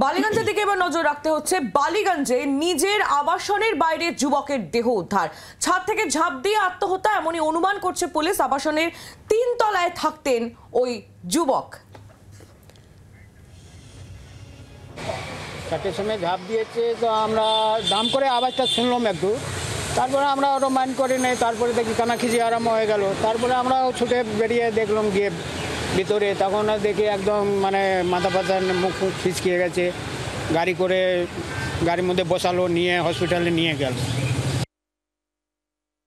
বালিগঞ্জের দিকে এবার নজর রাখতে হচ্ছে। বালিগঞ্জে নিজের আবাসনের বাইরে যুবকের দেহ উদ্ধার, ছাদ থেকে ঝাঁপ দিয়ে আত্মহত্যা এমনই অনুমান করছে পুলিশ। আবাসনের 3 তলায় থাকতেন ওই যুবক। চারটের সময় ঝাঁপ দিয়েছে, তো আমরা দাম করে আওয়াজটা শুনলাম একটু, তারপরে আমরা ওটা মাইন্ড করি নাই। তারপরে দেখি কানাখিজি আরম্ভ হয়ে গেল। তারপরে আমরাও ছুটে বেরিয়ে দেখলাম গিয়ে ভিতরে, তখন দেখি একদম মানে মাথা পাতা মুখ ফিচকিয়ে গেছে। গাড়ি করে গাড়ির মধ্যে বসালো, নিয়ে হসপিটালে নিয়ে গেল।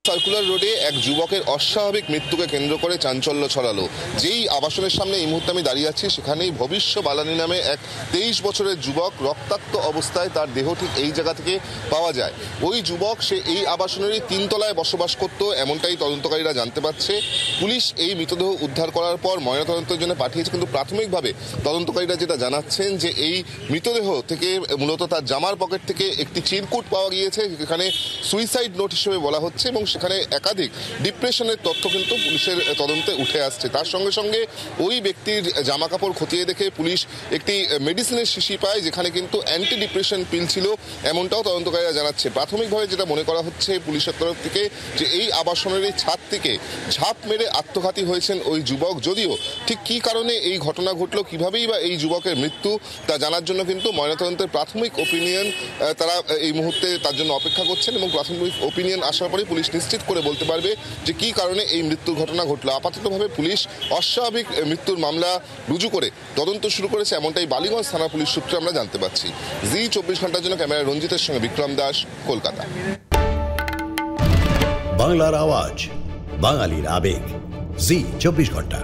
সার্কুলার রোডে এক যুবকের অস্বাভাবিক মৃত্যুকে কেন্দ্র করে চাঞ্চল্য ছড়ালো। যেই আবাসনের সামনে এই মুহূর্তে আমি দাঁড়িয়ে আছি, সেখানেই ভবিষ্য বালানি নামে এক 23 বছরের যুবক রক্তাক্ত অবস্থায় তার দেহ ঠিক এই জায়গা থেকে পাওয়া যায়। ওই যুবক সে এই আবাসনেরই 3 তলায় বসবাস করত, এমনটাই তদন্তকারীরা জানতে পারছে। পুলিশ এই মৃতদেহ উদ্ধার করার পর ময়নাতদন্তের জন্য পাঠিয়েছে, কিন্তু প্রাথমিকভাবে তদন্তকারীরা যেটা জানাচ্ছেন যে এই মৃতদেহ থেকে মূলত তার জামার পকেট থেকে একটি চিরকুট পাওয়া গিয়েছে, যেখানে সুইসাইড নোট হিসেবে বলা হচ্ছে, এবং সেখানে একাধিক ডিপ্রেশনের তথ্য কিন্তু পুলিশের তদন্তে উঠে আসছে। তার সঙ্গে সঙ্গে ওই ব্যক্তির জামা কাপড় খতিয়ে দেখে পুলিশ একটি মেডিসিনের শিশি পায়, যেখানে কিন্তু অ্যান্টি ডিপ্রেশন পিল ছিল, এমনটাও তদন্তকারীরা জানাচ্ছে। প্রাথমিকভাবে যেটা মনে করা হচ্ছে পুলিশের তরফ থেকে, যে এই আবাসনের এই ছাদ থেকে ঝাঁপ মেরে আত্মঘাতী হয়েছেন ওই যুবক। যদিও ঠিক কী কারণে এই ঘটনা ঘটলো, কীভাবেই বা এই যুবকের মৃত্যু, তা জানার জন্য কিন্তু ময়নাতদন্তের প্রাথমিক ওপিনিয়ন তারা এই মুহূর্তে তার জন্য অপেক্ষা করছেন, এবং প্রাথমিক ওপিনিয়ন আসার পরে পুলিশ নিশ্চিত করে বলতে পারবে যে কী কারণে এই মৃত্যুর ঘটনা ঘটলো। আপাততভাবে পুলিশ অস্বাভাবিক মৃত্যুর মামলা রুজু করে তদন্ত শুরু করেছে, এমনটাই বালিগঞ্জ থানা পুলিশ সূত্রে আমরা জানতে পারছি। জি 24 ঘন্টার জন্য ক্যামেরা রঞ্জিতের সঙ্গে বিক্রম দাস, কলকাতা। বাংলার আওয়াজ, বাঙালির আবেগ, জি 24 ঘন্টা।